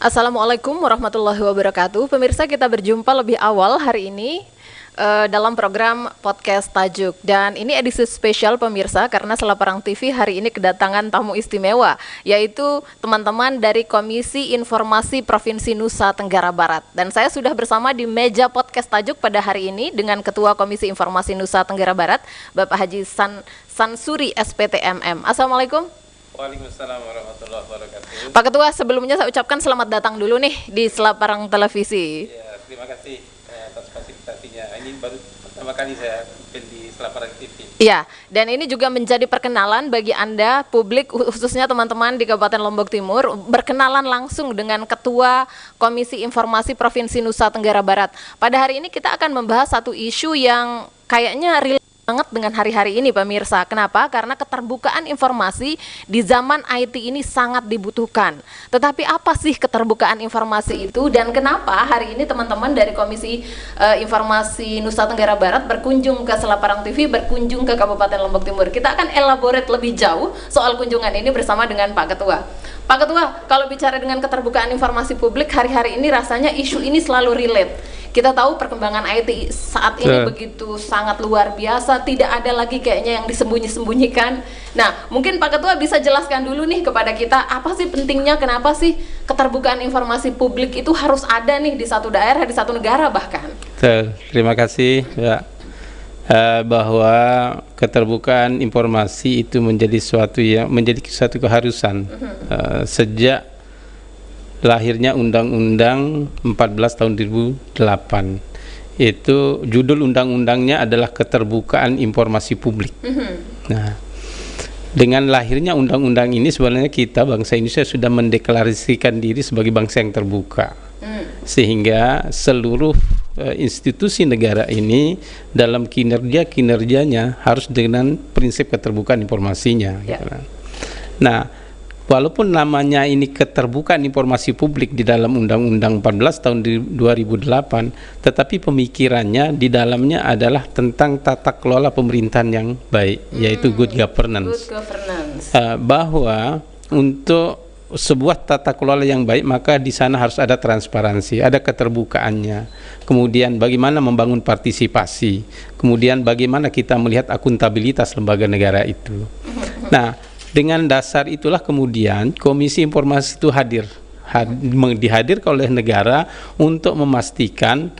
Assalamualaikum warahmatullahi wabarakatuh. Pemirsa, kita berjumpa lebih awal hari ini dalam program podcast Tajuk. Dan ini edisi spesial pemirsa, karena Selaparang TV hari ini kedatangan tamu istimewa, yaitu teman-teman dari Komisi Informasi Provinsi Nusa Tenggara Barat. Dan saya sudah bersama di meja podcast Tajuk pada hari ini dengan Ketua Komisi Informasi Nusa Tenggara Barat, Bapak Haji Sansuri SPTMM. Assalamualaikum. Waalaikumsalam warahmatullahi wabarakatuh. Pak Ketua, sebelumnya saya ucapkan selamat datang dulu nih di Selaparang Televisi. Ya, terima kasih atas fasilitasinya. Ini baru pertama kali saya tampil di Selaparang TV. Iya, dan ini juga menjadi perkenalan bagi Anda, publik, khususnya teman-teman di Kabupaten Lombok Timur, berkenalan langsung dengan Ketua Komisi Informasi Provinsi Nusa Tenggara Barat. Pada hari ini kita akan membahas satu isu yang kayaknya relate banget dengan hari-hari ini pemirsa. Kenapa? Karena keterbukaan informasi di zaman IT ini sangat dibutuhkan. Tetapi apa sih keterbukaan informasi itu, dan kenapa hari ini teman-teman dari Komisi Informasi Nusa Tenggara Barat berkunjung ke Selaparang TV, berkunjung ke Kabupaten Lombok Timur? Kita akan elaborate lebih jauh soal kunjungan ini bersama dengan Pak Ketua. Pak Ketua, kalau bicara dengan keterbukaan informasi publik, hari-hari ini rasanya isu ini selalu relate. Kita tahu perkembangan IT saat ini begitu sangat luar biasa, tidak ada lagi kayaknya yang disembunyi-sembunyikan. Nah, mungkin Pak Ketua bisa jelaskan dulu nih kepada kita, apa sih pentingnya, kenapa sih keterbukaan informasi publik itu harus ada nih di satu daerah, di satu negara bahkan. Terima kasih ya. Bahwa keterbukaan informasi itu menjadi suatu keharusan sejak lahirnya Undang-Undang 14 tahun 2008. Itu judul undang-undangnya adalah keterbukaan informasi publik. Nah, dengan lahirnya undang-undang ini sebenarnya kita bangsa Indonesia sudah mendeklarasikan diri sebagai bangsa yang terbuka. Sehingga seluruh institusi negara ini dalam kinerjanya harus dengan prinsip keterbukaan informasinya. Gitu. Nah, walaupun namanya ini keterbukaan informasi publik di dalam Undang-Undang 14 tahun 2008, tetapi pemikirannya di dalamnya adalah tentang tata kelola pemerintahan yang baik, yaitu good governance. Bahwa untuk sebuah tata kelola yang baik, maka di sana harus ada transparansi, ada keterbukaannya. Kemudian bagaimana membangun partisipasi, kemudian bagaimana kita melihat akuntabilitas lembaga negara itu. Nah, dengan dasar itulah kemudian Komisi Informasi itu dihadirkan oleh negara untuk memastikan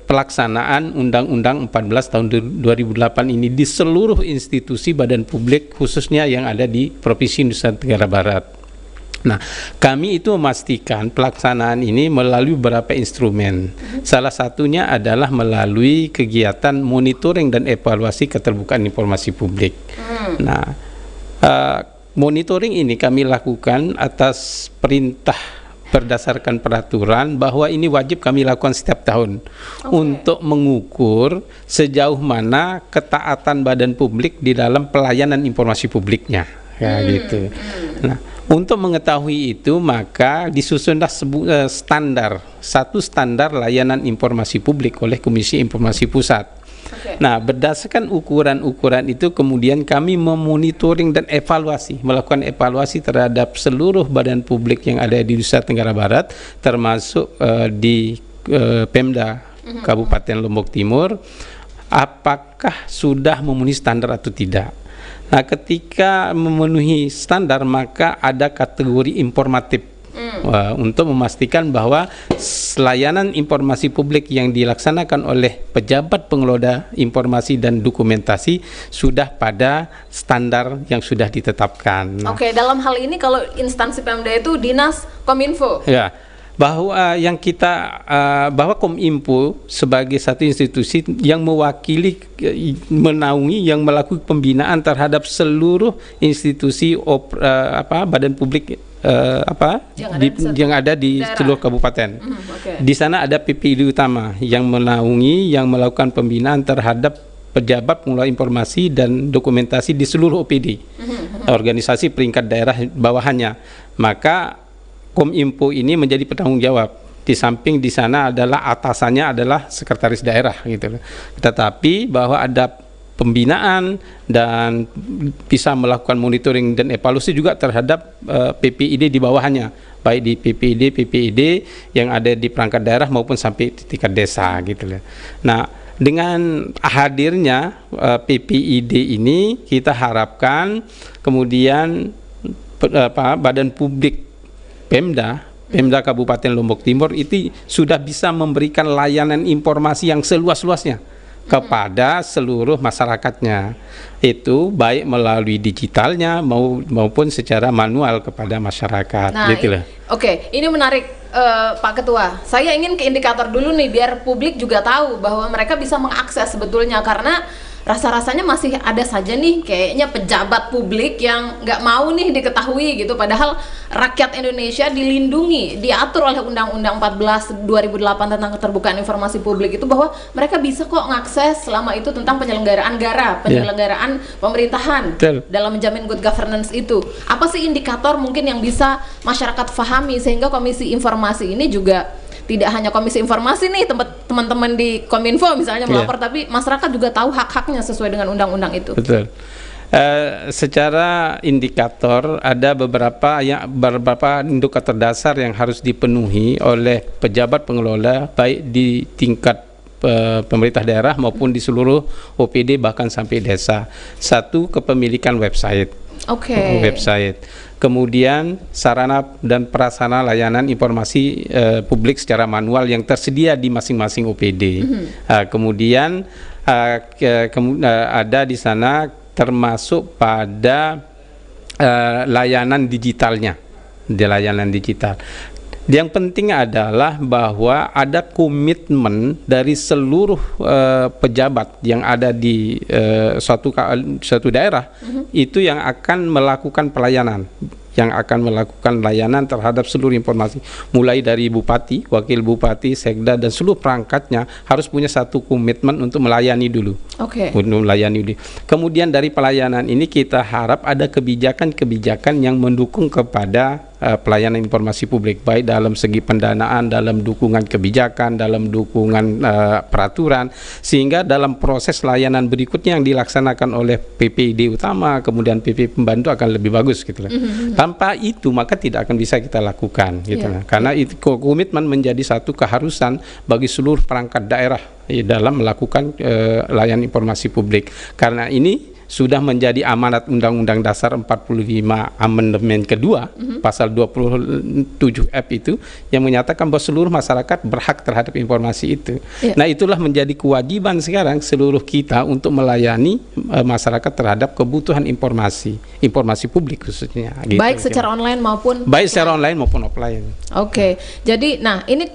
pelaksanaan Undang-Undang 14 tahun 2008 ini di seluruh institusi badan publik, khususnya yang ada di Provinsi Nusa Tenggara Barat. Nah, kami itu memastikan pelaksanaan ini melalui beberapa instrumen. Salah satunya adalah melalui kegiatan monitoring dan evaluasi keterbukaan informasi publik. Nah, monitoring ini kami lakukan atas perintah berdasarkan peraturan bahwa ini wajib kami lakukan setiap tahun untuk mengukur sejauh mana ketaatan badan publik di dalam pelayanan informasi publiknya, ya gitu. Nah, untuk mengetahui itu maka disusunlah satu standar layanan informasi publik oleh Komisi Informasi Pusat. Nah, berdasarkan ukuran-ukuran itu kemudian kami memonitoring dan melakukan evaluasi terhadap seluruh badan publik yang ada di Nusa Tenggara Barat, termasuk di Pemda Kabupaten Lombok Timur, apakah sudah memenuhi standar atau tidak. Nah, ketika memenuhi standar maka ada kategori informatif untuk memastikan bahwa layanan informasi publik yang dilaksanakan oleh pejabat pengelola informasi dan dokumentasi sudah pada standar yang sudah ditetapkan. Oke, dalam hal ini kalau instansi Pemda itu Dinas Kominfo. Ya, bahwa bahwa Kominfo sebagai satu institusi yang mewakili, menaungi, yang melakukan pembinaan terhadap seluruh institusi badan publik yang ada di seluruh kabupaten. Di sana ada PPID utama yang menaungi, yang melakukan pembinaan terhadap pejabat pengelola informasi dan dokumentasi di seluruh OPD, organisasi peringkat daerah bawahannya. Maka Kominfo ini menjadi penanggung jawab. Di samping di sana adalah atasannya adalah sekretaris daerah gitu. Tetapi bahwa ada pembinaan dan bisa melakukan monitoring dan evaluasi juga terhadap PPID di bawahnya, baik di PPID yang ada di perangkat daerah maupun sampai di tingkat desa gitu loh. Nah, dengan hadirnya PPID ini kita harapkan kemudian Badan Publik Pemda Kabupaten Lombok Timur itu sudah bisa memberikan layanan informasi yang seluas-luasnya kepada seluruh masyarakatnya, itu baik melalui digitalnya maupun secara manual kepada masyarakat. Nah, gitu loh. Oke, ini menarik Pak Ketua. Saya ingin ke indikator dulu nih biar publik juga tahu bahwa mereka bisa mengakses sebetulnya, karena rasa-rasanya masih ada saja nih kayaknya pejabat publik yang nggak mau nih diketahui gitu, padahal rakyat Indonesia dilindungi, diatur oleh Undang-Undang 14 2008 tentang keterbukaan informasi publik itu, bahwa mereka bisa kok ngakses selama itu tentang penyelenggaraan negara, penyelenggaraan pemerintahan dalam menjamin good governance itu. Apa sih indikator mungkin yang bisa masyarakat pahami sehingga Komisi Informasi ini juga tidak hanya Komisi Informasi nih, teman-teman di Kominfo misalnya melapor, tapi masyarakat juga tahu hak-haknya sesuai dengan undang-undang itu. Betul. Secara indikator ada beberapa indikator dasar yang harus dipenuhi oleh pejabat pengelola baik di tingkat pemerintah daerah maupun di seluruh OPD bahkan sampai desa. Satu, kepemilikan website. Website. Kemudian sarana dan prasarana layanan informasi publik secara manual yang tersedia di masing-masing OPD. Kemudian ada di sana termasuk pada layanan digitalnya, di layanan digital. Yang penting adalah bahwa ada komitmen dari seluruh pejabat yang ada di suatu daerah itu yang akan melakukan pelayanan, terhadap seluruh informasi, mulai dari bupati, wakil bupati, sekda dan seluruh perangkatnya harus punya satu komitmen untuk melayani dulu. Untuk melayani dulu. Kemudian dari pelayanan ini kita harap ada kebijakan-kebijakan yang mendukung kepada pelayanan informasi publik, baik dalam segi pendanaan, dalam dukungan kebijakan, dalam dukungan peraturan, sehingga dalam proses layanan berikutnya yang dilaksanakan oleh PPID utama, kemudian PP pembantu akan lebih bagus gitu loh. Tanpa itu maka tidak akan bisa kita lakukan gitu loh. Karena itu komitmen menjadi satu keharusan bagi seluruh perangkat daerah dalam melakukan layanan informasi publik. Karena ini sudah menjadi amanat Undang-Undang Dasar 45 Amandemen kedua, pasal 27F itu yang menyatakan bahwa seluruh masyarakat berhak terhadap informasi itu. Nah, itulah menjadi kewajiban sekarang seluruh kita untuk melayani masyarakat terhadap kebutuhan informasi publik khususnya. Gitu, baik secara online maupun offline. Jadi nah ini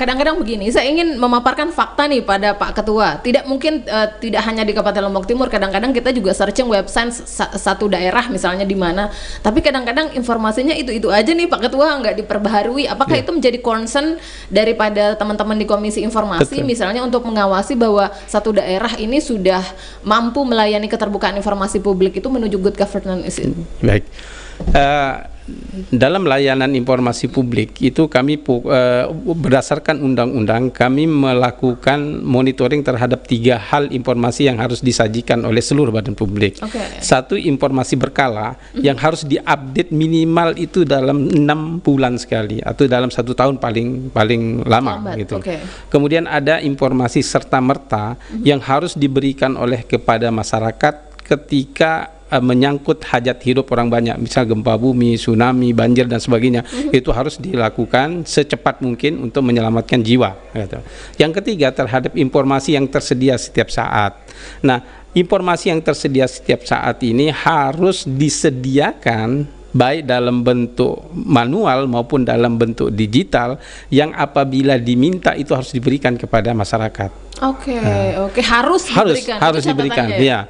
kadang-kadang begini, saya ingin memaparkan fakta nih pada Pak Ketua. Tidak mungkin tidak hanya di Kabupaten Lombok Timur, kadang-kadang kita juga searching website satu daerah misalnya di mana, tapi kadang-kadang informasinya itu aja nih Pak Ketua, nggak diperbaharui. Apakah itu menjadi concern daripada teman-teman di Komisi Informasi misalnya untuk mengawasi bahwa satu daerah ini sudah mampu melayani keterbukaan informasi publik itu menuju good governance? Baik. Dalam layanan informasi publik itu kami berdasarkan undang-undang kami melakukan monitoring terhadap 3 hal informasi yang harus disajikan oleh seluruh badan publik. Satu, informasi berkala yang harus diupdate minimal itu dalam 6 bulan sekali atau dalam 1 tahun paling lama gitu. Kemudian ada informasi serta-merta yang harus diberikan oleh kepada masyarakat ketika menyangkut hajat hidup orang banyak, misal gempa bumi, tsunami, banjir dan sebagainya, itu harus dilakukan secepat mungkin untuk menyelamatkan jiwa gitu. Yang ketiga, terhadap informasi yang tersedia setiap saat. Nah, informasi yang tersedia setiap saat ini harus disediakan baik dalam bentuk manual maupun dalam bentuk digital yang apabila diminta itu harus diberikan kepada masyarakat. Harus diberikan ya.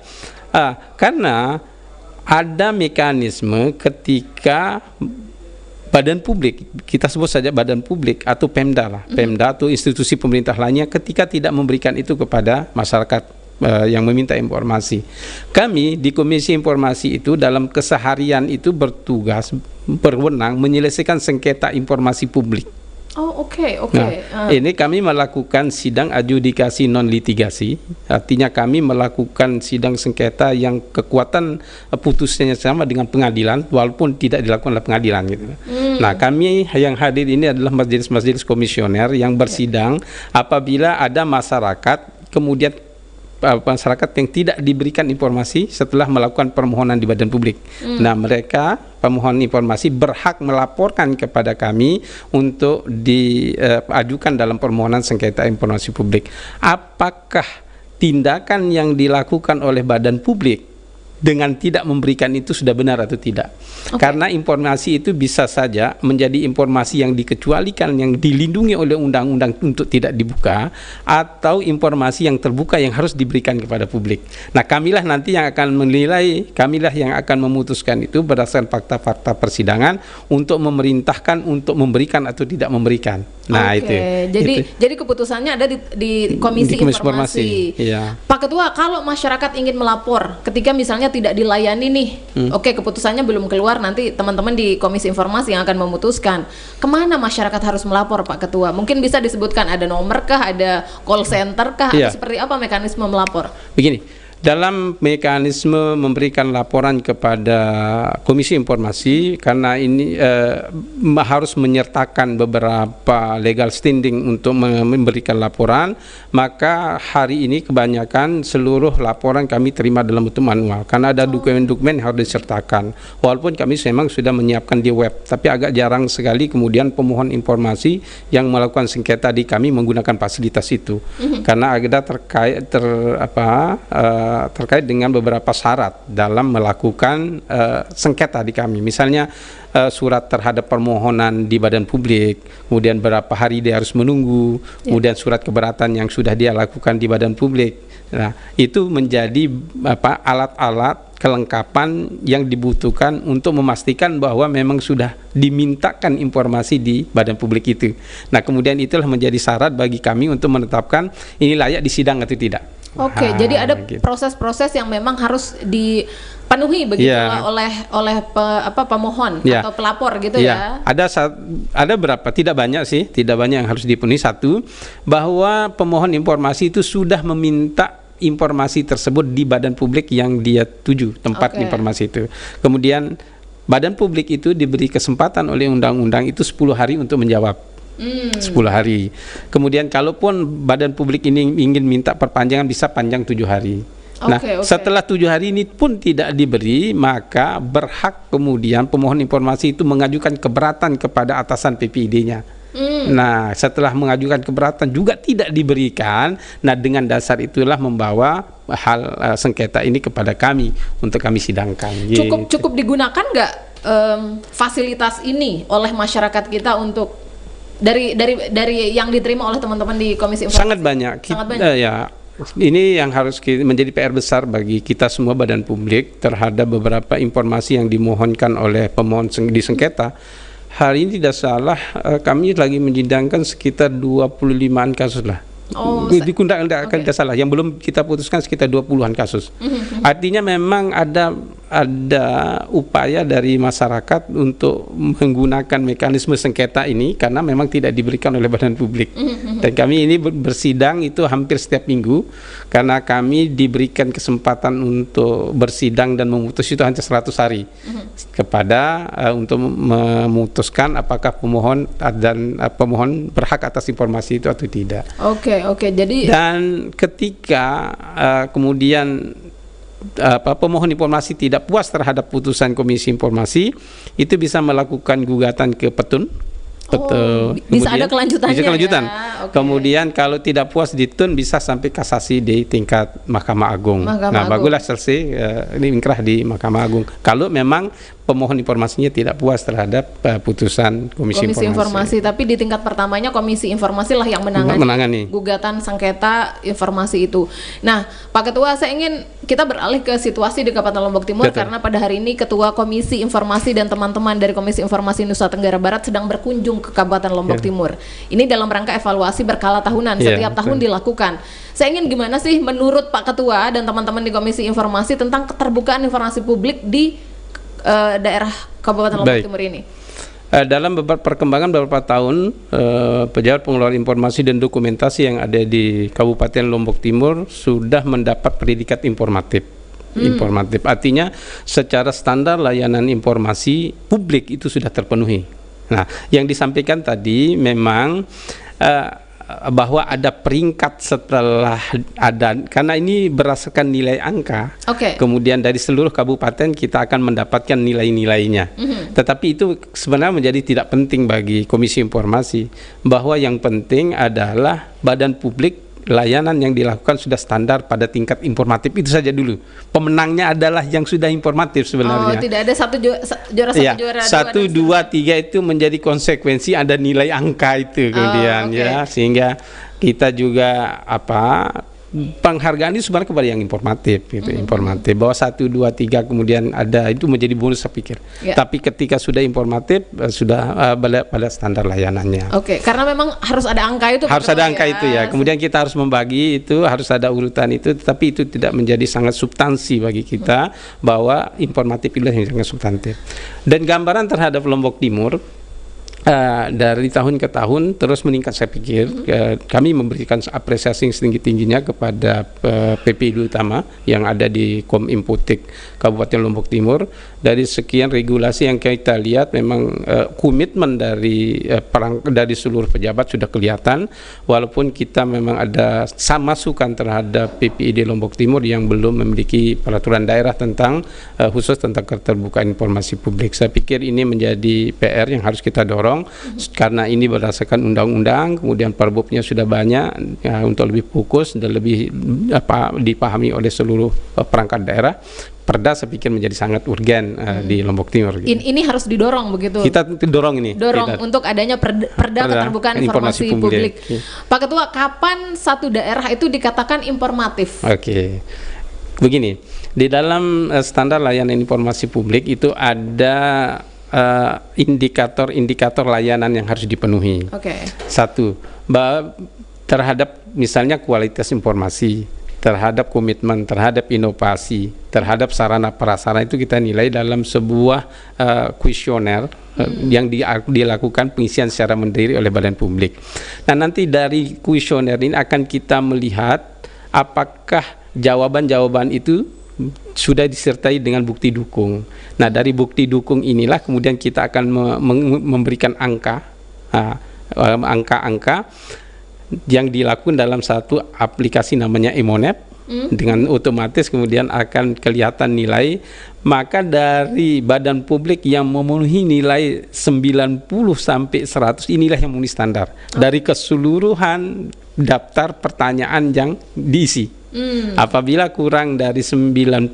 Karena ada mekanisme ketika badan publik, kita sebut saja badan publik atau Pemda lah, Pemda atau institusi pemerintah lainnya ketika tidak memberikan itu kepada masyarakat yang meminta informasi. Kami di Komisi Informasi itu dalam keseharian itu berwenang menyelesaikan sengketa informasi publik Oh, oke. Nah, ini kami melakukan sidang adjudikasi non litigasi, artinya kami melakukan sidang sengketa yang kekuatan putusnya sama dengan pengadilan, walaupun tidak dilakukan oleh pengadilan gitu. Nah, kami yang hadir ini adalah majelis-majelis komisioner yang bersidang apabila ada masyarakat kemudian masyarakat yang tidak diberikan informasi setelah melakukan permohonan di badan publik. Nah, mereka pemohon informasi berhak melaporkan kepada kami untuk diajukan dalam permohonan sengketa informasi publik. Apakah tindakan yang dilakukan oleh badan publik dengan tidak memberikan itu sudah benar atau tidak? Karena informasi itu bisa saja menjadi informasi yang dikecualikan, yang dilindungi oleh undang-undang untuk tidak dibuka, atau informasi yang terbuka yang harus diberikan kepada publik. Nah, kamilah nanti yang akan menilai, kamilah yang akan memutuskan itu berdasarkan fakta-fakta persidangan untuk memerintahkan untuk memberikan atau tidak memberikan. Nah, itu. Jadi keputusannya ada di Komisi Informasi. Iya. Pak Ketua, kalau masyarakat ingin melapor ketika misalnya tidak dilayani nih, oke, keputusannya belum keluar, nanti teman-teman di Komisi Informasi yang akan memutuskan kemana masyarakat harus melapor, Pak Ketua. Mungkin bisa disebutkan ada nomor kah, ada call center kah, atau seperti apa mekanisme melapor? Begini, dalam mekanisme memberikan laporan kepada Komisi Informasi, karena ini harus menyertakan beberapa legal standing untuk memberikan laporan, maka hari ini kebanyakan seluruh laporan kami terima dalam bentuk manual, karena ada dokumen-dokumen yang harus disertakan. Walaupun kami memang sudah menyiapkan di web, tapi agak jarang sekali kemudian pemohon informasi yang melakukan sengketa di kami menggunakan fasilitas itu, karena ada terkait dengan beberapa syarat dalam melakukan sengketa di kami. Misalnya surat terhadap permohonan di badan publik, kemudian berapa hari dia harus menunggu, kemudian surat keberatan yang sudah dia lakukan di badan publik. Nah, itu menjadi alat-alat kelengkapan yang dibutuhkan untuk memastikan bahwa memang sudah dimintakan informasi di badan publik itu. Nah, kemudian itulah menjadi syarat bagi kami untuk menetapkan ini layak disidang atau tidak. Oke, jadi ada proses-proses yang memang harus dipenuhi begitu oleh pemohon atau pelapor gitu ya. Ada berapa? Tidak banyak sih, tidak banyak yang harus dipenuhi. Satu, bahwa pemohon informasi itu sudah meminta informasi tersebut di badan publik yang dia tuju tempat informasi itu. Kemudian badan publik itu diberi kesempatan oleh undang-undang itu 10 hari untuk menjawab. 10 hari. Kemudian kalaupun badan publik ini ingin minta perpanjangan bisa panjang 7 hari. Nah, setelah 7 hari ini pun tidak diberi, maka berhak kemudian pemohon informasi itu mengajukan keberatan kepada atasan PPID-nya. Nah, setelah mengajukan keberatan juga tidak diberikan, nah dengan dasar itulah membawa hal sengketa ini kepada kami untuk kami sidangkan. Cukup digunakan nggak fasilitas ini oleh masyarakat kita untuk dari yang diterima oleh teman-teman di Komisi Informasi? Sangat banyak. Ya, ini yang harus menjadi PR besar bagi kita semua badan publik terhadap beberapa informasi yang dimohonkan oleh pemohon di sengketa. Hari ini tidak salah, kami lagi menyidangkan sekitar 25-an kasus lah. Tidak salah, yang belum kita putuskan sekitar 20-an kasus. Artinya memang ada upaya dari masyarakat untuk menggunakan mekanisme sengketa ini karena memang tidak diberikan oleh badan publik. Dan kami ini bersidang itu hampir setiap minggu karena kami diberikan kesempatan untuk bersidang dan memutus itu hanya 100 hari kepada untuk memutuskan apakah pemohon berhak atas informasi itu atau tidak. Jadi dan ketika kemudian pemohon informasi tidak puas terhadap putusan Komisi Informasi, itu bisa melakukan gugatan ke Petun. Bisa ada kelanjutannya. Bisa kelanjutan. Ya? Kemudian kalau tidak puas di TUN bisa sampai kasasi di tingkat Mahkamah Agung. Baguslah selesai ini ingkrah di Mahkamah Agung. Kalau memang pemohon informasinya tidak puas terhadap putusan Komisi Informasi. Tapi di tingkat pertamanya Komisi Informasi lah yang menangani gugatan sengketa informasi itu. Nah, Pak Ketua, saya ingin kita beralih ke situasi di Kabupaten Lombok Timur. Karena pada hari ini Ketua Komisi Informasi dan teman-teman dari Komisi Informasi Nusa Tenggara Barat sedang berkunjung ke Kabupaten Lombok Timur. Ini dalam rangka evaluasi berkala tahunan, setiap tahun dilakukan. Saya ingin gimana sih menurut Pak Ketua dan teman-teman di Komisi Informasi tentang keterbukaan informasi publik di daerah Kabupaten Lombok Timur ini? Dalam perkembangan beberapa tahun, pejabat pengelola informasi dan dokumentasi yang ada di Kabupaten Lombok Timur sudah mendapat predikat informatif. Informatif artinya secara standar layanan informasi publik itu sudah terpenuhi. Nah, yang disampaikan tadi memang bahwa ada peringkat setelah ada, karena ini berdasarkan nilai angka. Kemudian dari seluruh kabupaten kita akan mendapatkan nilai-nilainya. Tetapi itu sebenarnya menjadi tidak penting bagi Komisi Informasi, bahwa yang penting adalah badan publik layanan yang dilakukan sudah standar pada tingkat informatif, itu saja dulu. Pemenangnya adalah yang sudah informatif sebenarnya. Tidak ada juara satu, dua, tiga itu menjadi konsekuensi ada nilai angka itu kemudian ya, sehingga kita juga penghargaan itu sebenarnya kepada yang informatif gitu, informatif bahwa 1, 2, 3 kemudian ada, itu menjadi bonus saya pikir. Tapi ketika sudah informatif sudah pada standar layanannya. Karena memang harus ada angka itu. Harus ada angka itu ya. Kemudian kita harus membagi itu, harus ada urutan itu, tetapi itu tidak menjadi sangat substansi bagi kita bahwa informatif itu yang sangat substantif. Dan gambaran terhadap Lombok Timur dari tahun ke tahun terus meningkat, saya pikir. Kami memberikan apresiasi yang setinggi-tingginya kepada PPID utama yang ada di Kominfotik Kabupaten Lombok Timur. Dari sekian regulasi yang kita lihat memang komitmen dari seluruh pejabat sudah kelihatan, walaupun kita memang ada masukan terhadap PPID Lombok Timur yang belum memiliki peraturan daerah tentang khusus tentang keterbukaan informasi publik. Saya pikir ini menjadi PR yang harus kita dorong, karena ini berdasarkan undang-undang, kemudian perbubnya sudah banyak untuk lebih fokus dan lebih dipahami oleh seluruh perangkat daerah. Perda saya pikir menjadi sangat urgen di Lombok Timur. Gitu. Ini harus didorong begitu. Kita dorong ini. Untuk adanya perda keterbukaan informasi publik. Pak Ketua, kapan satu daerah itu dikatakan informatif? Begini, di dalam standar layanan informasi publik itu ada indikator-indikator layanan yang harus dipenuhi. Satu, terhadap misalnya kualitas informasi, terhadap komitmen, terhadap inovasi, terhadap sarana prasarana, itu kita nilai dalam sebuah kuesioner yang dilakukan pengisian secara mandiri oleh badan publik. Nah, nanti dari kuesioner ini akan kita melihat apakah jawaban-jawaban itu sudah disertai dengan bukti dukung. Nah, dari bukti dukung inilah kemudian kita akan memberikan angka-angka yang dilakukan dalam satu aplikasi namanya Emonep. Dengan otomatis kemudian akan kelihatan nilai. Maka dari badan publik yang memenuhi nilai 90 sampai 100, inilah yang memenuhi standar dari keseluruhan daftar pertanyaan yang diisi. Apabila kurang dari 90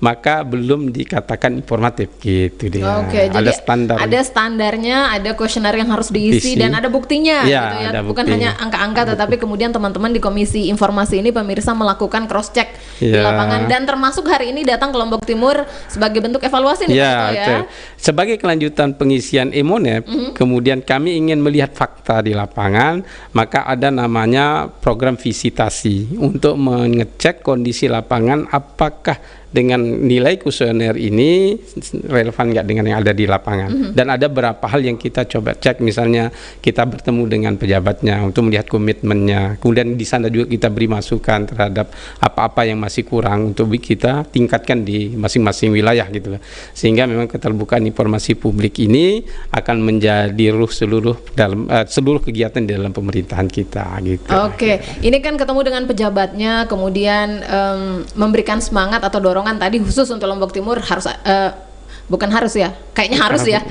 maka belum dikatakan informatif gitu dia. Jadi ada standarnya, ada kuesioner yang harus diisi dan ada buktinya gitu ya. Bukan hanya angka-angka, tetapi kemudian teman-teman di Komisi Informasi ini pemirsa melakukan cross check di lapangan, dan termasuk hari ini datang ke Lombok Timur sebagai bentuk evaluasi nih ya. Sebagai kelanjutan pengisian Emonep, kemudian kami ingin melihat fakta di lapangan, maka ada namanya program visitasi untuk mengecek kondisi lapangan, apakah dengan nilai kuesioner ini relevan nggak dengan yang ada di lapangan. Dan ada beberapa hal yang kita coba cek, misalnya kita bertemu dengan pejabatnya untuk melihat komitmennya, kemudian di sana juga kita beri masukan terhadap apa-apa yang masih kurang untuk kita tingkatkan di masing-masing wilayah gitu loh. Sehingga memang keterbukaan informasi publik ini akan menjadi ruh seluruh kegiatan di dalam pemerintahan kita gitu. Ini kan ketemu dengan pejabatnya, kemudian memberikan semangat atau dorongan tadi khusus untuk Lombok Timur harus bukan harus ya, kayaknya harus ya.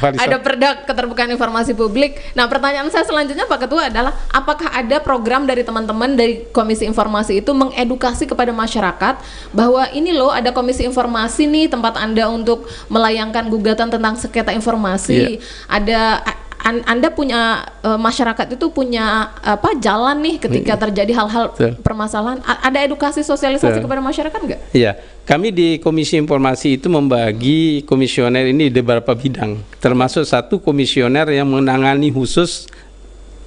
Ada perda keterbukaan informasi publik. Nah, pertanyaan saya selanjutnya Pak Ketua adalah, apakah ada program dari teman-teman dari Komisi Informasi itu mengedukasi kepada masyarakat bahwa ini loh ada Komisi Informasi nih, tempat Anda untuk melayangkan gugatan tentang sengketa informasi. Ada Anda punya masyarakat itu punya jalan nih ketika terjadi hal-hal permasalahan. Ada edukasi sosialisasi kepada masyarakat nggak? Iya, kami di Komisi Informasi itu membagi komisioner ini di beberapa bidang, termasuk satu komisioner yang menangani khusus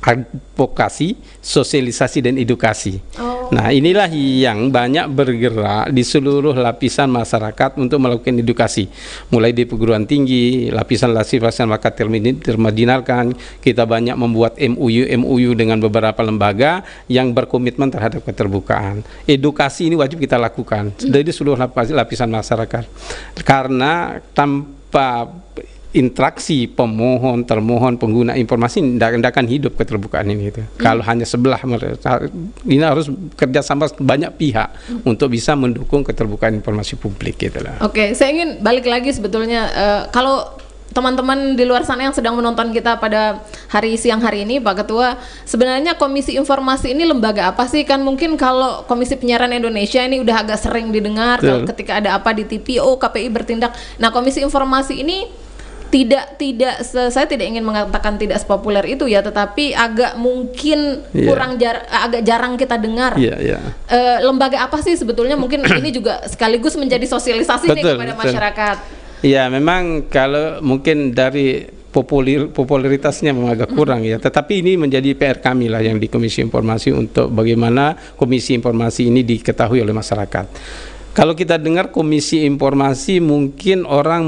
advokasi, sosialisasi dan edukasi. Oh. Nah, inilah yang banyak bergerak di seluruh lapisan masyarakat untuk melakukan edukasi. Mulai di perguruan tinggi, lapisan-lapisan masyarakat termarginalkan, kita banyak membuat MOU dengan beberapa lembaga yang berkomitmen terhadap keterbukaan. Edukasi ini wajib kita lakukan dari seluruh lapisan masyarakat. Karena tanpa interaksi pemohon, termohon, pengguna informasi tidak akan hidup keterbukaan ini gitu. Kalau hanya sebelah, ini harus kerjasama banyak pihak untuk bisa mendukung keterbukaan informasi publik gitu lah. Oke, saya ingin balik lagi sebetulnya kalau teman-teman di luar sana yang sedang menonton kita pada siang hari ini, Pak Ketua, sebenarnya Komisi Informasi ini lembaga apa sih? Kan mungkin kalau Komisi Penyiaran Indonesia ini udah agak sering didengar ketika ada apa di TV, oh KPI bertindak. Nah, Komisi Informasi ini saya tidak ingin mengatakan tidak sepopuler itu ya, tetapi agak mungkin agak jarang kita dengar. Lembaga apa sih sebetulnya? Mungkin ini juga sekaligus menjadi sosialisasi nih kepada masyarakat. Ya, memang kalau mungkin dari popularitasnya memang agak kurang ya, tetapi ini menjadi PR kami lah yang di Komisi Informasi untuk bagaimana Komisi Informasi ini diketahui oleh masyarakat. Kalau kita dengar Komisi Informasi, mungkin orang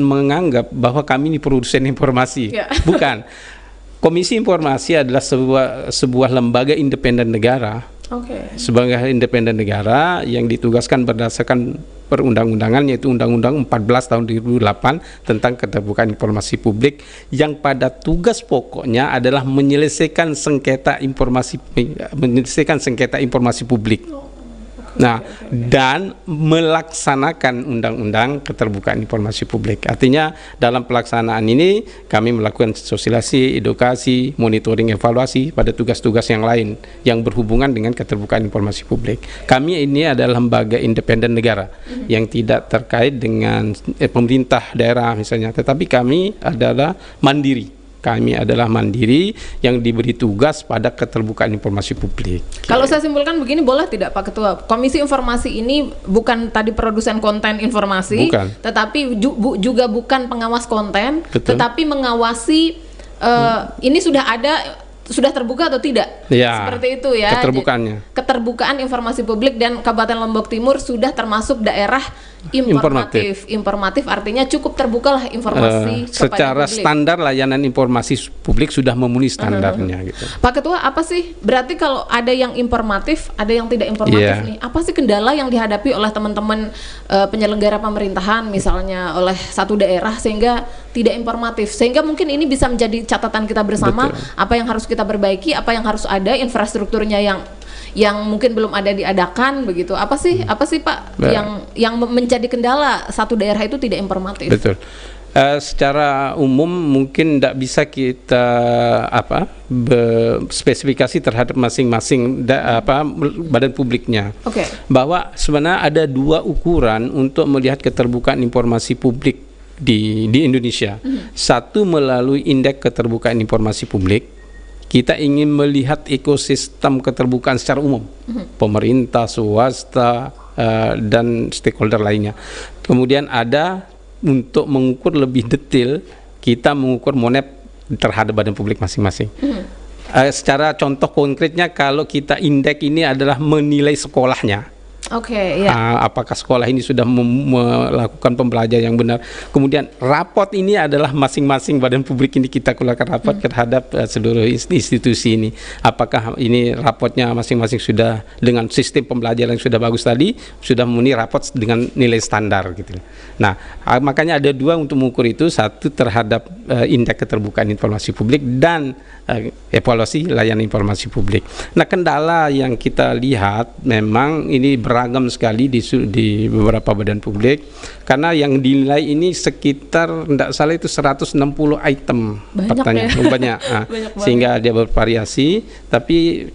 menganggap bahwa kami ini produsen informasi. Bukan. Komisi Informasi adalah sebuah lembaga independen negara. Sebagai independen negara yang ditugaskan berdasarkan perundang-undangan, yaitu Undang-Undang 14 tahun 2008 tentang keterbukaan informasi publik, yang pada tugas pokoknya adalah menyelesaikan sengketa informasi publik. Nah, dan melaksanakan undang-undang keterbukaan informasi publik. Artinya dalam pelaksanaan ini kami melakukan sosialisasi, edukasi, monitoring, evaluasi pada tugas-tugas yang lain yang berhubungan dengan keterbukaan informasi publik. Kami ini adalah lembaga independen negara yang tidak terkait dengan pemerintah daerah misalnya, tetapi kami adalah mandiri. Kami adalah mandiri yang diberi tugas pada keterbukaan informasi publik. Kalau saya simpulkan begini, boleh tidak Pak Ketua? Komisi Informasi ini bukan tadi produsen konten informasi, tetapi juga bukan pengawas konten, tetapi mengawasi ini sudah terbuka atau tidak? Seperti itu ya. Keterbukaan informasi publik, dan Kabupaten Lombok Timur sudah termasuk daerah informatif. Informatif artinya cukup terbukalah informasi secara publik. Standar layanan informasi publik sudah memenuhi standarnya gitu. Pak Ketua, apa sih berarti kalau ada yang informatif, ada yang tidak informatif nih? Apa sih kendala yang dihadapi oleh teman-teman penyelenggara pemerintahan misalnya oleh satu daerah sehingga tidak informatif? Sehingga mungkin ini bisa menjadi catatan kita bersama. Apa yang harus kita perbaiki, apa yang harus ada, infrastrukturnya yang mungkin belum ada diadakan begitu. Apa sih Pak yang menjadi kendala satu daerah itu tidak informatif? Betul. Secara umum mungkin tidak bisa kita spesifikasi terhadap masing-masing badan publiknya. Bahwa sebenarnya ada dua ukuran untuk melihat keterbukaan informasi publik di Indonesia. Satu melalui indeks keterbukaan informasi publik. Kita ingin melihat ekosistem keterbukaan secara umum, pemerintah, swasta, dan stakeholder lainnya. Kemudian ada untuk mengukur lebih detail, kita mengukur monep terhadap badan publik masing-masing. Secara contoh konkretnya, kalau kita indeks ini adalah menilai sekolahnya. Apakah sekolah ini sudah melakukan pembelajaran yang benar. Kemudian raport ini adalah masing-masing badan publik ini kita keluarkan raport terhadap seluruh institusi ini. Apakah ini rapotnya masing-masing sudah dengan sistem pembelajaran yang sudah bagus tadi, sudah memenuhi raport dengan nilai standar gitu. Nah, makanya ada dua untuk mengukur itu, satu terhadap indeks keterbukaan informasi publik dan evaluasi layanan informasi publik. Nah, kendala yang kita lihat memang ini beragam sekali di beberapa badan publik, karena yang dinilai ini sekitar tidak salah itu 160 item pertanyaan, banyak. Sehingga dia bervariasi, tapi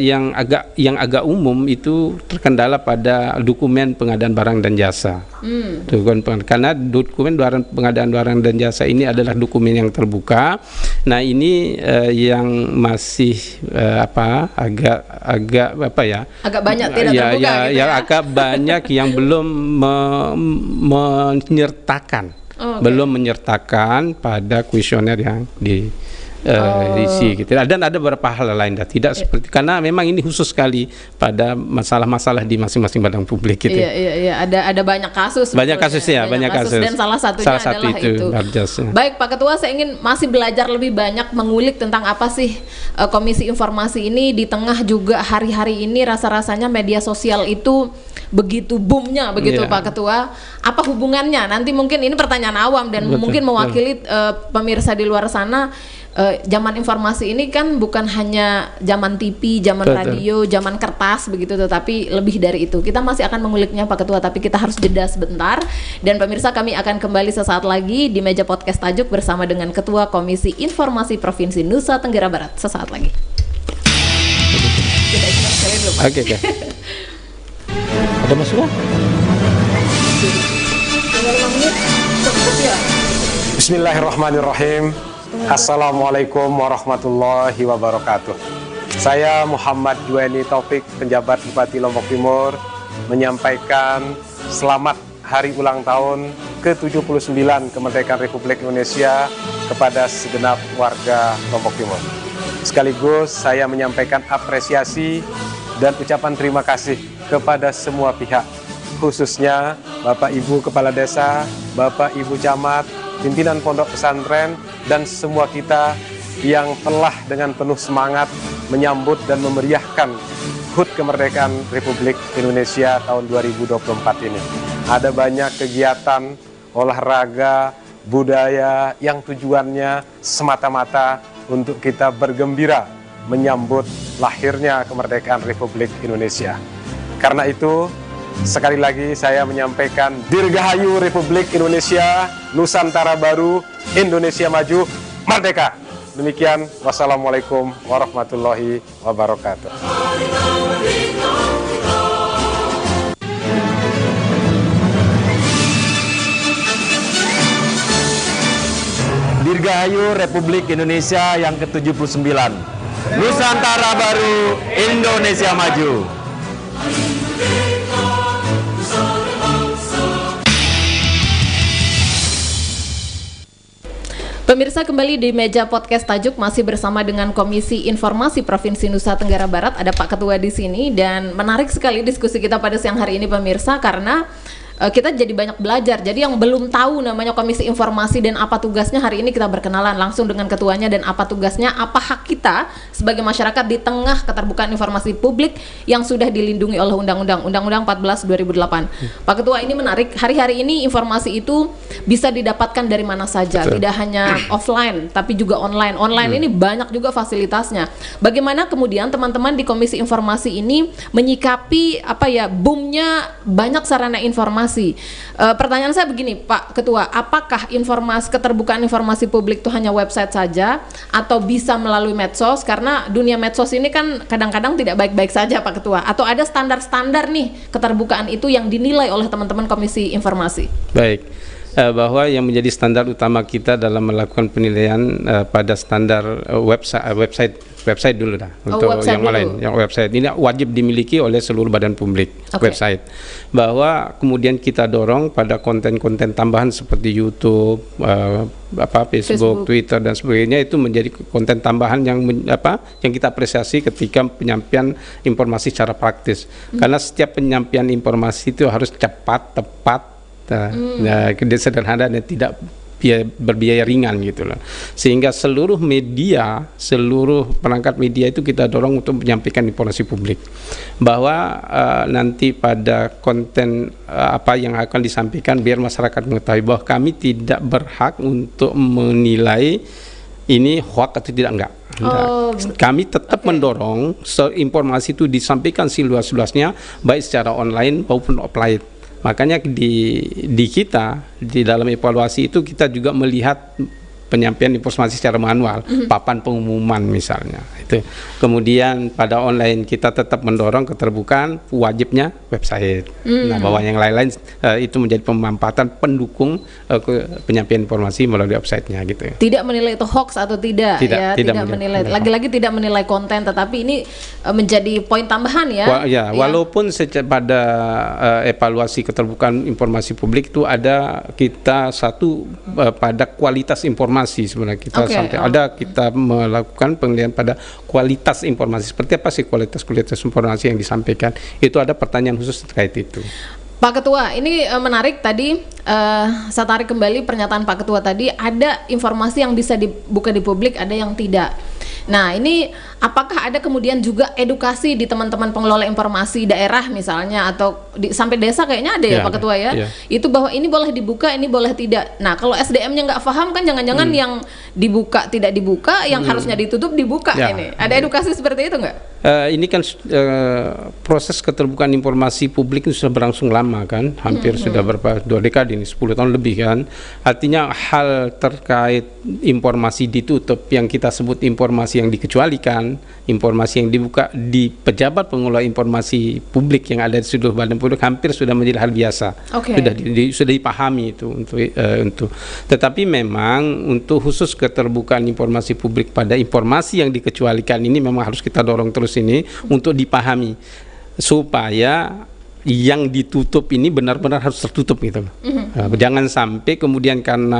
yang agak umum itu terkendala pada dokumen pengadaan barang dan jasa. Karena dokumen pengadaan barang dan jasa ini adalah dokumen yang terbuka. Nah, ini yang masih agak banyak tidak terbuka agak banyak yang belum menyertakan belum menyertakan pada kuesioner yang isi gitu. Dan ada beberapa hal lain tidak seperti, karena memang ini khusus sekali pada masalah-masalah di masing-masing badan publik gitu. Iya, ada banyak kasus. Banyak kasusnya, banyak kasus. Dan salah satunya adalah itu. Baik Pak Ketua, saya ingin masih belajar lebih banyak mengulik tentang apa sih Komisi Informasi ini di tengah juga hari-hari ini rasa-rasanya media sosial itu begitu boomnya begitu Pak Ketua. Apa hubungannya? Nanti mungkin ini pertanyaan awam dan mungkin mewakili pemirsa di luar sana. Zaman informasi ini kan bukan hanya zaman TV, zaman radio, zaman kertas begitu, tetapi lebih dari itu. Kita masih akan menguliknya Pak Ketua, tapi kita harus jeda sebentar. Dan pemirsa, kami akan kembali sesaat lagi di meja podcast Tajuk bersama dengan Ketua Komisi Informasi Provinsi Nusa Tenggara Barat. Sesaat lagi. Oke. Ada masukan? Bismillahirrahmanirrahim. Assalamualaikum warahmatullahi wabarakatuh. Saya Muhammad Juweni Taufik, penjabat Bupati Lombok Timur, menyampaikan selamat hari ulang tahun ke-79 kemerdekaan Republik Indonesia kepada segenap warga Lombok Timur. Sekaligus saya menyampaikan apresiasi dan ucapan terima kasih kepada semua pihak, khususnya Bapak Ibu Kepala Desa, Bapak Ibu Camat, pimpinan pondok pesantren, dan semua kita yang telah dengan penuh semangat menyambut dan memeriahkan HUT kemerdekaan Republik Indonesia tahun 2024 ini. Ada banyak kegiatan olahraga, budaya yang tujuannya semata-mata untuk kita bergembira menyambut lahirnya kemerdekaan Republik Indonesia. Karena itu, sekali lagi saya menyampaikan Dirgahayu Republik Indonesia, Nusantara Baru, Indonesia Maju, Merdeka. Demikian, wassalamualaikum warahmatullahi wabarakatuh. Dirgahayu Republik Indonesia yang ke-79, Nusantara Baru, Indonesia Maju. Pemirsa, kembali di meja podcast Tajuk masih bersama dengan Komisi Informasi Provinsi Nusa Tenggara Barat. Ada Pak Ketua di sini dan menarik sekali diskusi kita pada siang hari ini pemirsa, karena kita jadi banyak belajar. Jadi yang belum tahu namanya Komisi Informasi dan apa tugasnya, hari ini kita berkenalan langsung dengan ketuanya dan apa tugasnya, apa hak kita sebagai masyarakat di tengah keterbukaan informasi publik yang sudah dilindungi oleh Undang-Undang 14 2008. Pak Ketua, ini menarik. Hari-hari ini informasi itu bisa didapatkan dari mana saja, tidak hanya offline tapi juga online. Online ini banyak juga fasilitasnya. Bagaimana kemudian teman-teman di Komisi Informasi ini menyikapi boomnya banyak sarana informasi? Pertanyaan saya begini Pak Ketua, apakah keterbukaan informasi publik itu hanya website saja atau bisa melalui medsos? Karena dunia medsos ini kan kadang-kadang tidak baik-baik saja Pak Ketua. Atau ada standar-standar nih keterbukaan itu yang dinilai oleh teman-teman Komisi Informasi? Baik. Bahwa yang menjadi standar utama kita dalam melakukan penilaian pada standar website dulu dah untuk yang lain. Yang website ini wajib dimiliki oleh seluruh badan publik. Website, bahwa kemudian kita dorong pada konten-konten tambahan seperti YouTube, Facebook, Twitter dan sebagainya, itu menjadi konten tambahan yang kita apresiasi ketika penyampaian informasi secara praktis. Karena setiap penyampaian informasi itu harus cepat, tepat, sederhana dan tidak berbiaya ringan gitu loh. Sehingga seluruh media, seluruh perangkat media itu kita dorong untuk menyampaikan informasi publik. Bahwa nanti pada konten apa yang akan disampaikan, biar masyarakat mengetahui bahwa kami tidak berhak untuk menilai ini hoax atau tidak, enggak. Kami tetap mendorong informasi itu disampaikan seluas-luasnya, baik secara online maupun offline. Makanya di kita, di dalam evaluasi itu kita juga melihat penyampaian informasi secara manual, papan pengumuman misalnya. Itu. Kemudian pada online kita tetap mendorong keterbukaan, wajibnya website. Nah, bahwa yang lain-lain itu menjadi pemanfaatan pendukung penyampaian informasi melalui websitenya gitu. Tidak menilai itu hoax atau tidak, tidak menilai. Lagi-lagi tidak menilai konten, tetapi ini menjadi poin tambahan ya. Walaupun pada evaluasi keterbukaan informasi publik itu ada kita satu pada kualitas informasi informasi sebenarnya kita kita melakukan penilaian pada kualitas informasi. Seperti apa sih kualitas informasi yang disampaikan? Itu ada pertanyaan khusus terkait itu. Pak Ketua, ini menarik tadi, saya tarik kembali pernyataan Pak Ketua tadi, ada informasi yang bisa dibuka di publik, ada yang tidak. Nah, ini apakah ada kemudian juga edukasi di teman-teman pengelola informasi daerah misalnya, atau sampai desa kayaknya ada ya Pak Ketua ya, itu bahwa ini boleh dibuka, ini boleh tidak. Nah, kalau SDM-nya nggak paham kan jangan-jangan yang dibuka tidak dibuka, yang harusnya ditutup dibuka ini. Ada edukasi seperti itu nggak? Ini kan proses keterbukaan informasi publik itu sudah berlangsung lama kan, hampir sudah berapa 2 dekade ini, 10 tahun lebih kan. Artinya hal terkait informasi ditutup yang kita sebut informasi yang dikecualikan, informasi yang dibuka di pejabat pengelola informasi publik yang ada di seluruh badan publik hampir sudah menjadi hal biasa. Sudah dipahami itu untuk. Tetapi memang untuk khusus keterbukaan informasi publik pada informasi yang dikecualikan ini memang harus kita dorong terus ini untuk dipahami supaya yang ditutup ini benar-benar harus tertutup gitu. Jangan sampai kemudian karena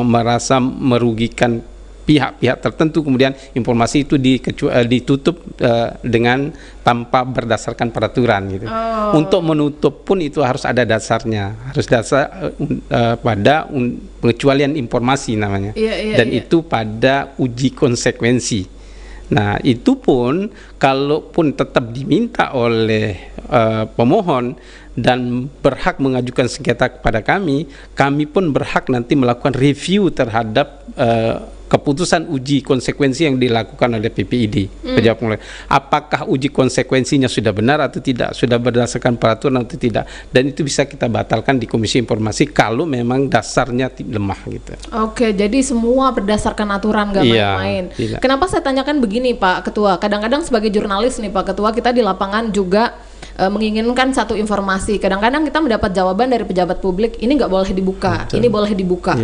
merasa merugikan pihak-pihak tertentu kemudian informasi itu ditutup dengan tanpa berdasarkan peraturan gitu. Untuk menutup pun itu harus ada dasarnya, harus dasar pada pengecualian informasi namanya. Dan itu pada uji konsekuensi. Nah, itu pun kalaupun tetap diminta oleh pemohon dan berhak mengajukan sengketa kepada kami pun berhak nanti melakukan review terhadap keputusan uji konsekuensi yang dilakukan oleh PPID. Apakah uji konsekuensinya sudah benar atau tidak, sudah berdasarkan peraturan atau tidak, dan itu bisa kita batalkan di Komisi Informasi kalau memang dasarnya lemah gitu. Oke, jadi semua berdasarkan aturan, nggak main-main. Kenapa saya tanyakan begini Pak Ketua, kadang-kadang sebagai jurnalis nih Pak Ketua, kita di lapangan juga menginginkan satu informasi. Kadang-kadang kita mendapat jawaban dari pejabat publik, ini nggak boleh dibuka, ini boleh dibuka.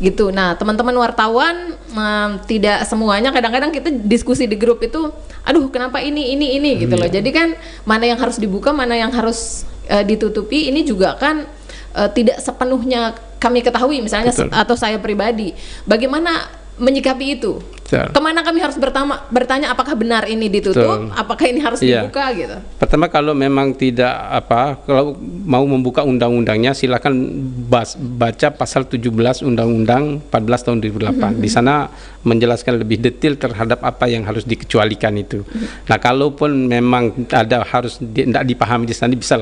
Gitu. Nah, teman-teman wartawan tidak semuanya, kadang-kadang kita diskusi di grup itu, aduh kenapa ini gitu loh. Jadi kan mana yang harus dibuka, mana yang harus ditutupi, ini juga kan tidak sepenuhnya kami ketahui misalnya atau saya pribadi. Bagaimana menyikapi itu? Kemana kami harus bertanya apakah benar ini ditutup, apakah ini harus dibuka gitu. Pertama, kalau memang tidak kalau mau membuka undang-undangnya silakan baca pasal 17 Undang-Undang 14 tahun 2008. Di sana menjelaskan lebih detail terhadap apa yang harus dikecualikan itu. Nah, kalaupun memang ada harus tidak dipahami di sana, bisa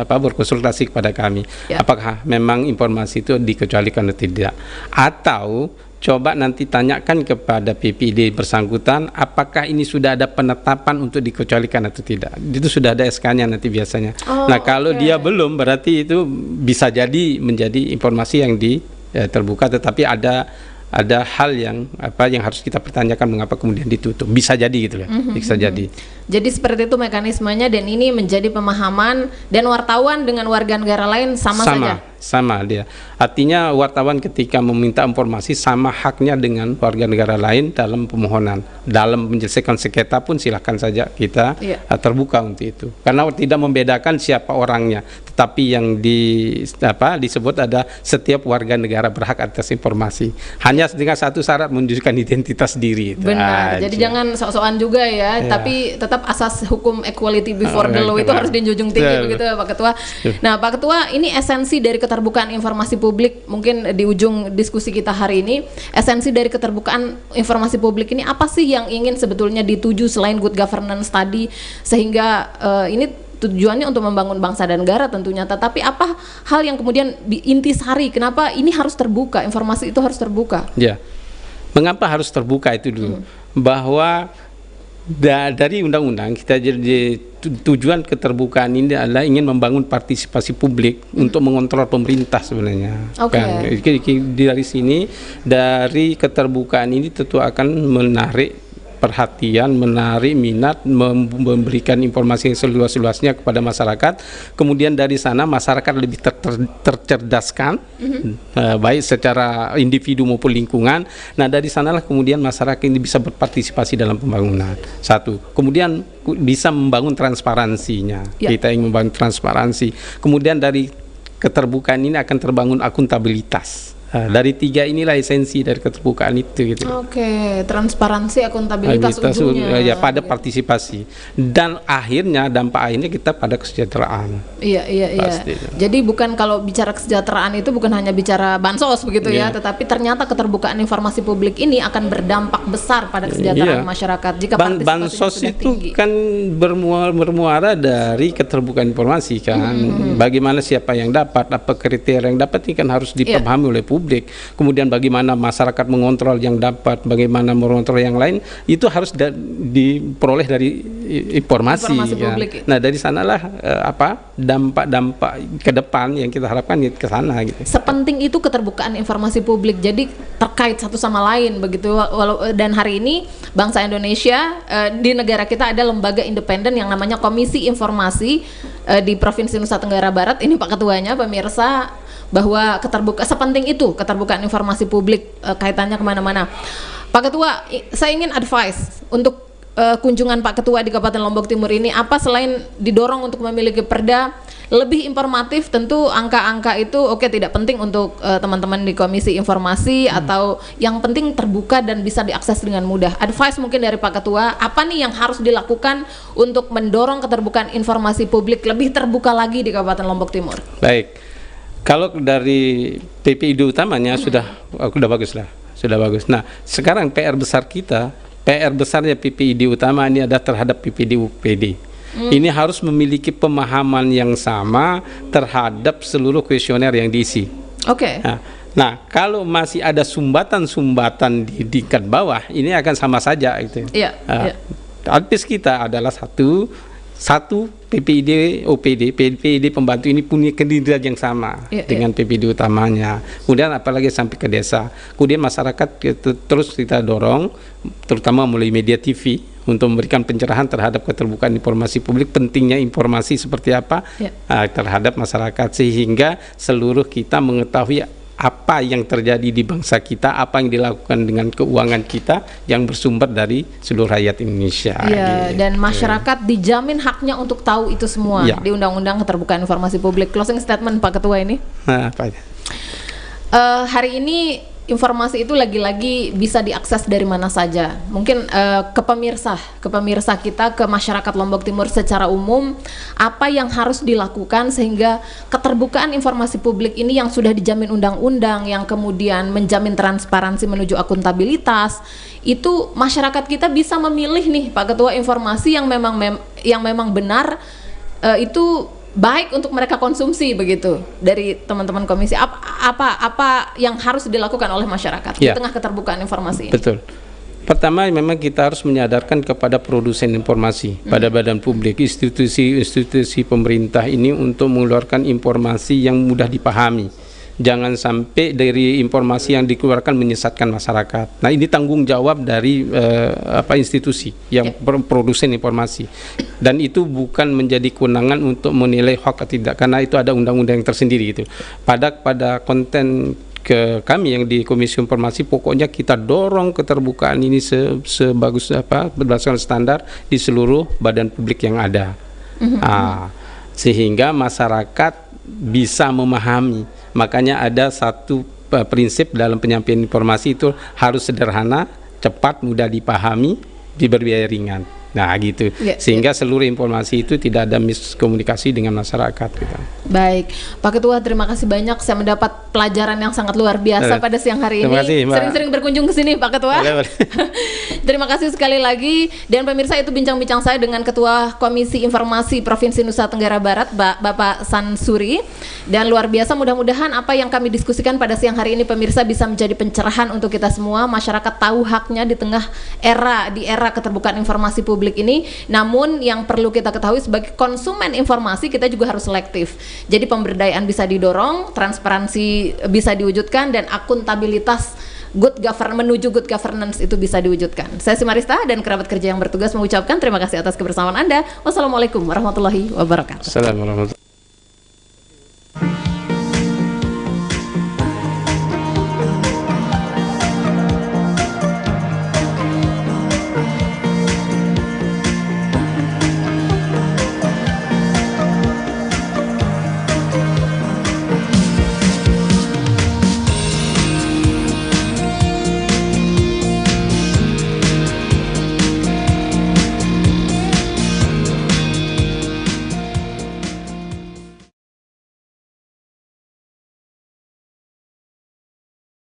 berkonsultasi kepada kami. Apakah memang informasi itu dikecualikan atau tidak, atau coba nanti tanyakan kepada PPID bersangkutan apakah ini sudah ada penetapan untuk dikecualikan atau tidak. Itu sudah ada SK-nya nanti biasanya. Nah, kalau dia belum, berarti itu bisa jadi menjadi informasi yang terbuka, tetapi ada hal yang harus kita pertanyakan mengapa kemudian ditutup. Bisa jadi gitu ya. Bisa jadi. Jadi seperti itu mekanismenya, dan ini menjadi pemahaman, dan wartawan dengan warga negara lain sama saja. Sama dia. Artinya wartawan ketika meminta informasi sama haknya dengan warga negara lain dalam pemohonan. Dalam menyelesaikan sengketa pun silakan saja kita terbuka untuk itu. Karena tidak membedakan siapa orangnya, tetapi yang disebut ada setiap warga negara berhak atas informasi. Hanya dengan satu syarat, menunjukkan identitas diri. Benar. Jadi jangan sok-sokan juga ya, tapi tetap asas hukum equality before the law itu harus dijunjung tinggi begitu Pak Ketua. Nah, Pak Ketua, ini esensi dari keterbukaan informasi publik, mungkin di ujung diskusi kita hari ini, esensi dari keterbukaan informasi publik ini apa sih yang ingin sebetulnya dituju selain good governance tadi, sehingga ini tujuannya untuk membangun bangsa dan negara tentunya, tetapi apa hal yang kemudian intisari kenapa ini harus terbuka, informasi itu harus terbuka? Mengapa harus terbuka itu dulu, bahwa dari undang-undang kita jadi tujuan keterbukaan ini adalah ingin membangun partisipasi publik untuk mengontrol pemerintah sebenarnya. Dari sini, dari keterbukaan ini tentu akan menarik perhatian, menarik minat, memberikan informasi yang seluas-luasnya kepada masyarakat. Kemudian dari sana masyarakat lebih tercerdaskan, baik secara individu maupun lingkungan. Nah, dari sanalah kemudian masyarakat ini bisa berpartisipasi dalam pembangunan. Satu, kemudian bisa membangun transparansinya. Kita ingin membangun transparansi. Kemudian dari keterbukaan ini akan terbangun akuntabilitas. Dari 3 inilah esensi dari keterbukaan itu gitu. Oke, transparansi, akuntabilitas ujungnya. Ya, pada partisipasi, dan akhirnya dampak akhirnya kita pada kesejahteraan. Iya. Pasti. Jadi bukan, kalau bicara kesejahteraan itu bukan hanya bicara bansos begitu ya, tetapi ternyata keterbukaan informasi publik ini akan berdampak besar pada kesejahteraan masyarakat jika partisipasinya bansos sudah itu tinggi. kan bermuara dari keterbukaan informasi kan. Bagaimana siapa yang dapat, apa kriteria yang dapat, ini kan harus dipahami oleh publik. Kemudian bagaimana masyarakat mengontrol yang dapat, bagaimana mengontrol yang lain, itu harus diperoleh dari informasi ya. publik. Nah, dari sanalah dampak-dampak ke depan yang kita harapkan ke sana gitu. Sepenting itu keterbukaan informasi publik, jadi terkait satu sama lain begitu. Dan hari ini bangsa Indonesia, di negara kita ada lembaga independen yang namanya Komisi Informasi di Provinsi Nusa Tenggara Barat. Ini Pak Ketuanya, pemirsa, bahwa sepenting itu keterbukaan informasi publik, kaitannya kemana-mana. Pak Ketua, saya ingin advice untuk kunjungan Pak Ketua di Kabupaten Lombok Timur ini, apa selain didorong untuk memiliki perda lebih informatif. Tentu angka-angka itu tidak penting untuk teman-teman di Komisi Informasi, atau yang penting terbuka dan bisa diakses dengan mudah. Advice mungkin dari Pak Ketua, apa nih yang harus dilakukan untuk mendorong keterbukaan informasi publik lebih terbuka lagi di Kabupaten Lombok Timur? Baik, kalau dari PPID utamanya sudah bagus lah, sudah bagus. Nah, sekarang PR besarnya PPID utama ini adalah terhadap PPID UPD. Ini harus memiliki pemahaman yang sama terhadap seluruh kuesioner yang diisi. Nah, kalau masih ada sumbatan-sumbatan di tingkat bawah, ini akan sama saja gitu. Advice kita adalah satu PPID OPD, PPID pembantu ini punya kinerja yang sama dengan PPID utamanya. Kemudian apalagi sampai ke desa. Kemudian masyarakat terus kita dorong, terutama melalui media TV, untuk memberikan pencerahan terhadap keterbukaan informasi publik, pentingnya informasi seperti apa terhadap masyarakat, sehingga seluruh kita mengetahui apa yang terjadi di bangsa kita, apa yang dilakukan dengan keuangan kita yang bersumber dari seluruh rakyat Indonesia. Dan masyarakat dijamin haknya untuk tahu itu semua di Undang-Undang Keterbukaan Informasi Publik. Closing statement Pak Ketua ini. Hari ini informasi itu lagi-lagi bisa diakses dari mana saja. Mungkin ke pemirsa kita, ke masyarakat Lombok Timur secara umum, apa yang harus dilakukan sehingga keterbukaan informasi publik ini yang sudah dijamin undang-undang, yang kemudian menjamin transparansi menuju akuntabilitas, itu masyarakat kita bisa memilih nih Pak Ketua, informasi yang memang benar, itu baik untuk mereka konsumsi begitu. Dari teman-teman komisi, apa yang harus dilakukan oleh masyarakat di tengah keterbukaan informasi ini? Betul. Pertama, memang kita harus menyadarkan kepada produsen informasi, pada badan publik, institusi pemerintah ini untuk mengeluarkan informasi yang mudah dipahami. Jangan sampai dari informasi yang dikeluarkan menyesatkan masyarakat. Nah, ini tanggung jawab dari institusi yang produsen informasi, dan itu bukan menjadi kewenangan untuk menilai hoax atau tidak, karena itu ada undang-undang yang tersendiri itu. Pada konten kami yang di Komisi Informasi, pokoknya kita dorong keterbukaan ini sebagus berdasarkan standar di seluruh badan publik yang ada, sehingga masyarakat bisa memahami. Makanya ada satu prinsip dalam penyampaian informasi, itu harus sederhana, cepat, mudah dipahami, diberbiaya ringan. Nah gitu, sehingga seluruh informasi itu tidak ada miskomunikasi dengan masyarakat gitu. Baik, Pak Ketua, terima kasih banyak. Saya mendapat pelajaran yang sangat luar biasa pada siang hari ini. Sering-sering berkunjung ke sini Pak Ketua. Terima kasih sekali lagi. Dan pemirsa, itu bincang-bincang saya dengan Ketua Komisi Informasi Provinsi Nusa Tenggara Barat, Bapak Sansuri. Dan luar biasa, mudah-mudahan apa yang kami diskusikan pada siang hari ini pemirsa bisa menjadi pencerahan untuk kita semua. Masyarakat tahu haknya di tengah era keterbukaan informasi publik ini. Namun yang perlu kita ketahui, sebagai konsumen informasi kita juga harus selektif. Jadi pemberdayaan bisa didorong, transparansi bisa diwujudkan, dan akuntabilitas menuju good governance itu bisa diwujudkan. Saya Simarista dan kerabat kerja yang bertugas mengucapkan terima kasih atas kebersamaan Anda. Wassalamualaikum warahmatullahi wabarakatuh. Assalamualaikum.